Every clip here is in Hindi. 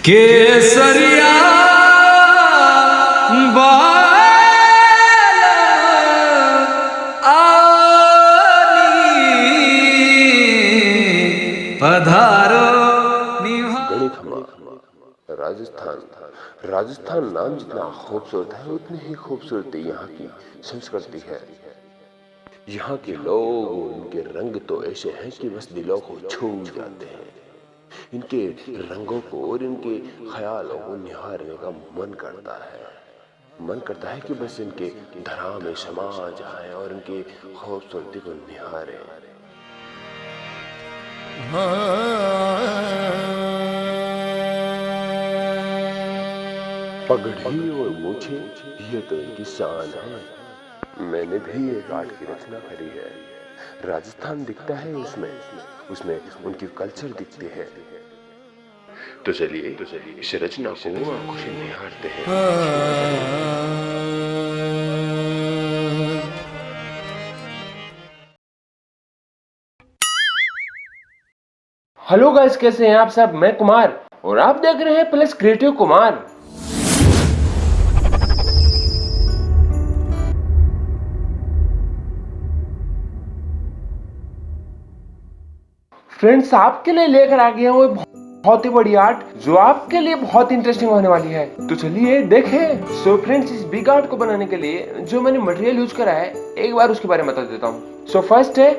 केसरिया पधारो राजस्थान राजस्थान नाम जितना खूबसूरत है उतनी ही खूबसूरती यहाँ की संस्कृति है। यहाँ के लोग उनके रंग तो ऐसे हैं कि बस दिलों को छू जाते हैं। इनके रंगों को और इनके ख्यालों को निहारने का मन करता है कि बस इनके धरा में समा जाए और इनकी खूबसूरती को निहारें। पगड़ी और मूछे ये तो इनकी शान है। मैंने भी एक आर्ट की रचना करी है। राजस्थान दिखता है उसमें उनकी कल्चर दिखती है। तो चलिए इस रचना को आंखों से निहारते हैं। हेलो गाइस, कैसे हैं आप सब? मैं कुमार और आप देख रहे हैं प्लस क्रिएटिव कुमार। फ्रेंड्स, आपके लिए लेकर आ गया हूँ बहुत ही बड़ी आर्ट जो आपके लिए बहुत इंटरेस्टिंग होने वाली है। तो चलिए देखें। सो फ्रेंड्स, इस बिग आर्ट को बनाने के लिए जो मैंने मटेरियल यूज करा है एक बार उसके बारे में बता देता हूँ। सो फर्स्ट है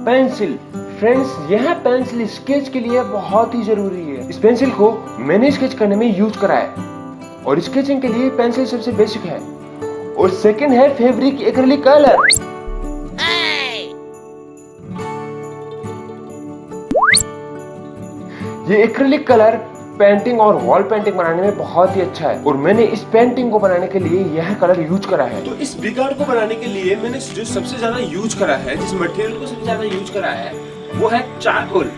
पेंसिल। फ्रेंड्स, यह पेंसिल स्केच के लिए बहुत ही जरूरी है। इस पेंसिल को मैंने स्केच करने में यूज करा है और स्केचिंग के लिए पेंसिल सबसे बेसिक है। और सेकंड है फैब्रिक एक्रिलिक कलर। ये एक्रिलिक कलर पेंटिंग और वॉल पेंटिंग बनाने में बहुत ही अच्छा है और मैंने इस पेंटिंग को बनाने के लिए यह कलर यूज करा है। तो इस बिग आर्ट को बनाने के लिए मैंने जो सबसे ज्यादा यूज करा है, जिस मटेरियल को सबसे ज्यादा यूज करा है, वो है चारकोल।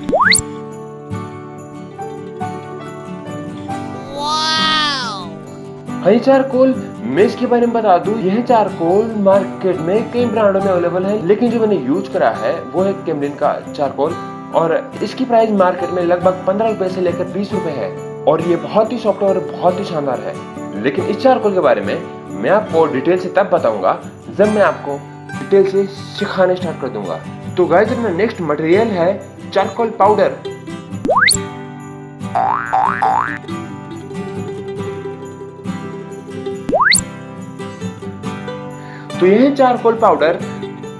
हाँ, चारकोल मैं इसके बारे में बता दूं, यह चारकोल मार्केट में कई ब्रांडों में अवेलेबल है, लेकिन जो मैंने यूज करा है वो है कैमलिन का चारकोल और इसकी प्राइस मार्केट में लगभग 15 रुपए से लेकर 20 रुपए है और ये बहुत ही सॉफ्ट और बहुत ही शानदार है। लेकिन इस चारकोल के बारे में मैं आपको डिटेल से तब बताऊंगा जब मैं आपको डिटेल से सिखाने स्टार्ट कर दूंगा। तो गाइस, अपना नेक्स्ट मटेरियल है चारकोल पाउडर। तो यह चारकोल पाउडर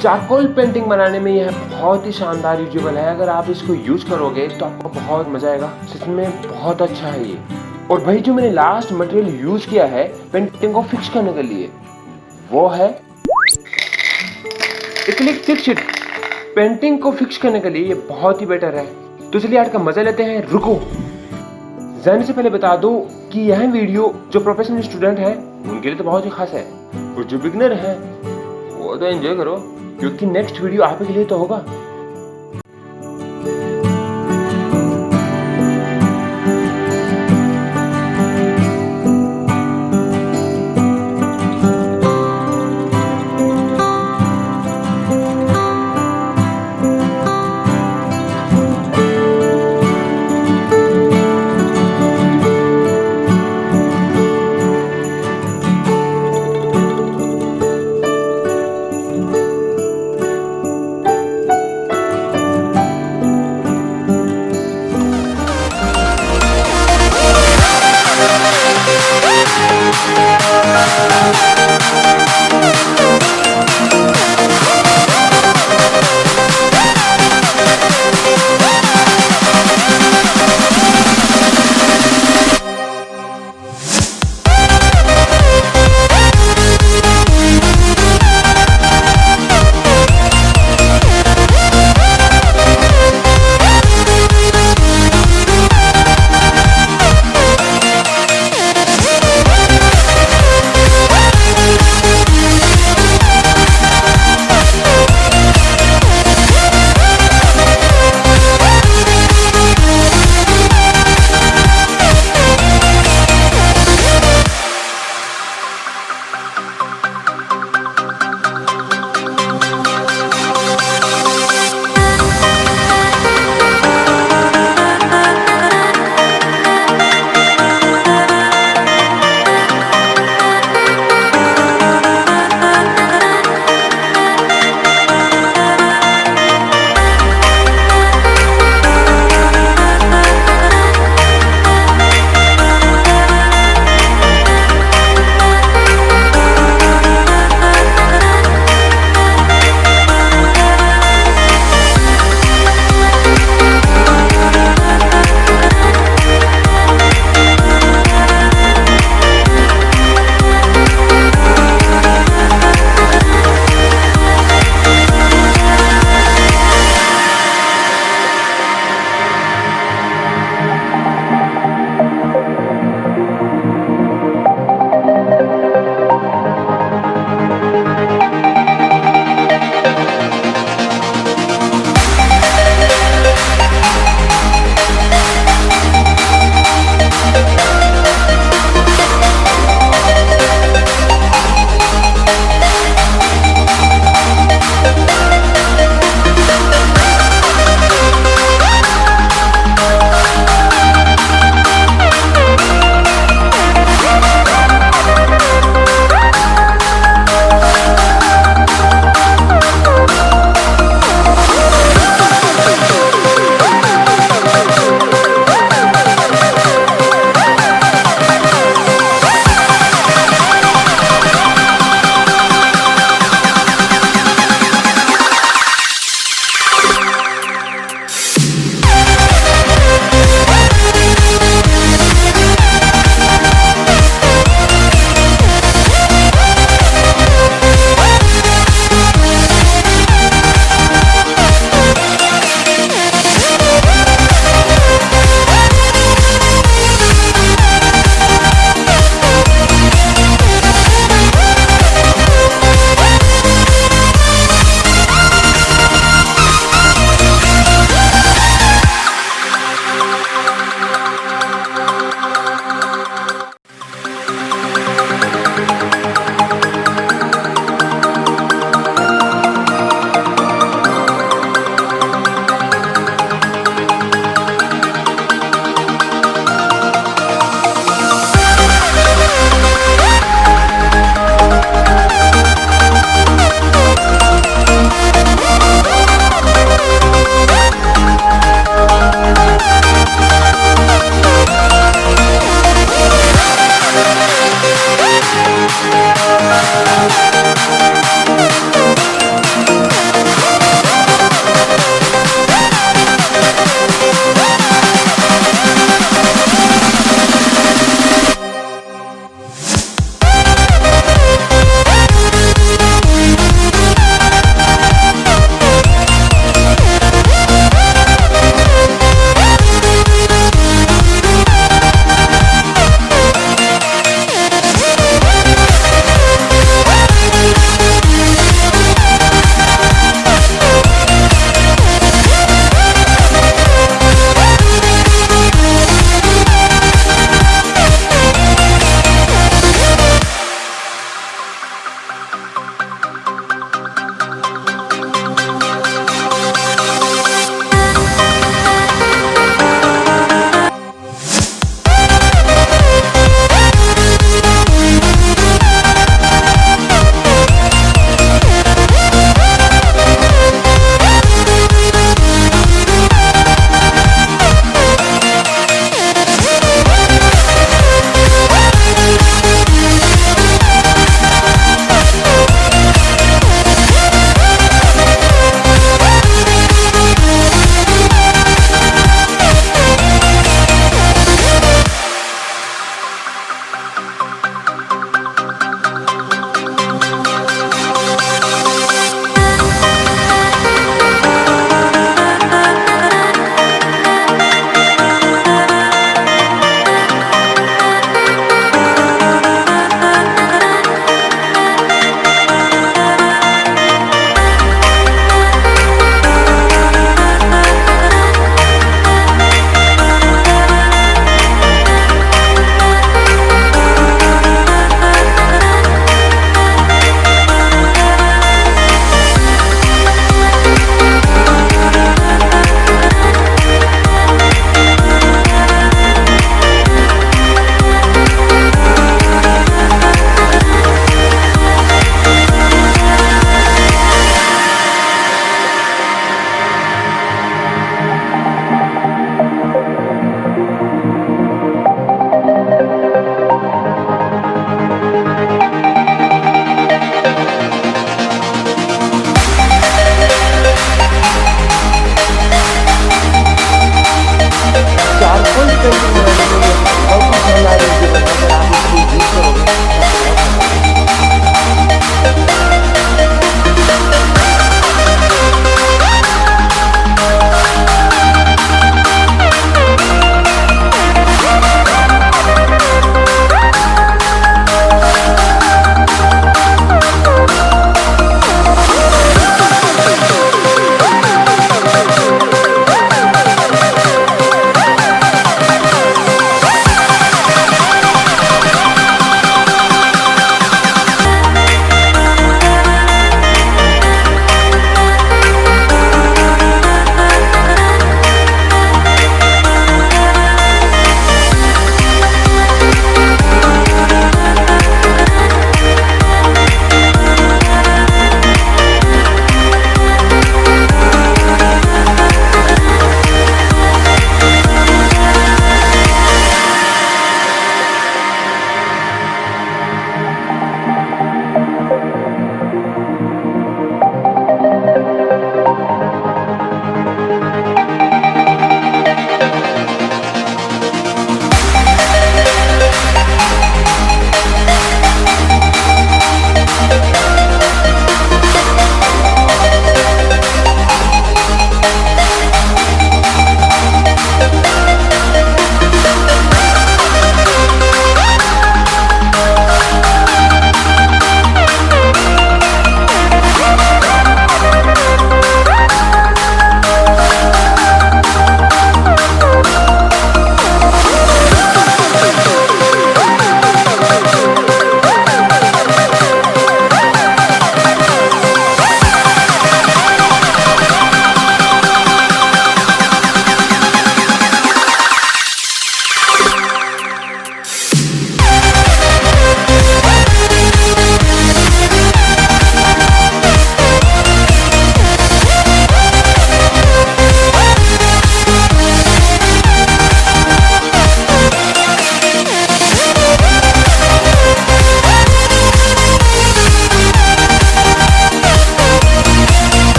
चारकोल पेंटिंग बनाने में यह बहुत ही शानदार यूजेबल है। अगर आप इसको यूज करोगे तो आपको बहुत मजा आएगा। सच में बहुत अच्छा है ये। और भाई, जो मैंने लास्ट मटेरियल यूज किया है पेंटिंग को फिक्स करने के लिए वो है एक्रिलिक फिक्स्ड। पेंटिंग को फिक्स करने के लिए ये बहुत ही बेटर है। तो चलिए आर्ट का मजा लेते हैं। रुको, जाने से पहले बता दूं कि यह वीडियो जो प्रोफेशनल स्टूडेंट है उनके लिए तो बहुत ही खास है और जो बिगिनर है वो तो एंजॉय करो, क्योंकि नेक्स्ट वीडियो आप के लिए तो होगा।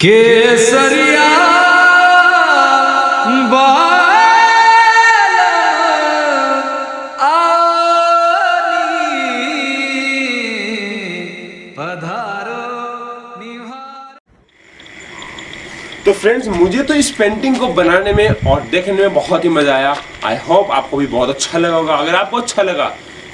केसरिया तो फ्रेंड्स, मुझे तो इस पेंटिंग को बनाने में और देखने में बहुत ही मजा आया। आई होप आपको भी बहुत अच्छा लगा होगा। अगर आपको अच्छा लगा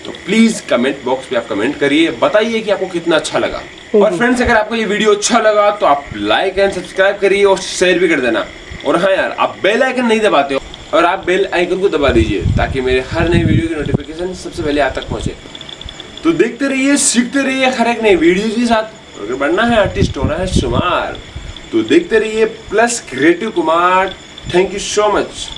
तो प्लीज कमेंट बॉक्स पे आप कमेंट करिए, बताइए कि आपको कितना अच्छा लगा। और फ्रेंड्स, अगर आपको ये वीडियो अच्छा लगा तो आप लाइक एंड सब्सक्राइब करिए और शेयर भी कर देना। और हाँ यार, आप बेल आइकन नहीं दबाते हो और आप बेल आइकन को दबा दीजिए ताकि मेरे हर नई वीडियो की नोटिफिकेशन सबसे पहले आप तक पहुंचे। तो देखते रहिए, सीखते रहिए हर एक नई वीडियो के साथ। अगर बनना है आर्टिस्ट, होना है शुमार, तो देखते रहिए plus creative Kumar. Thank you so much.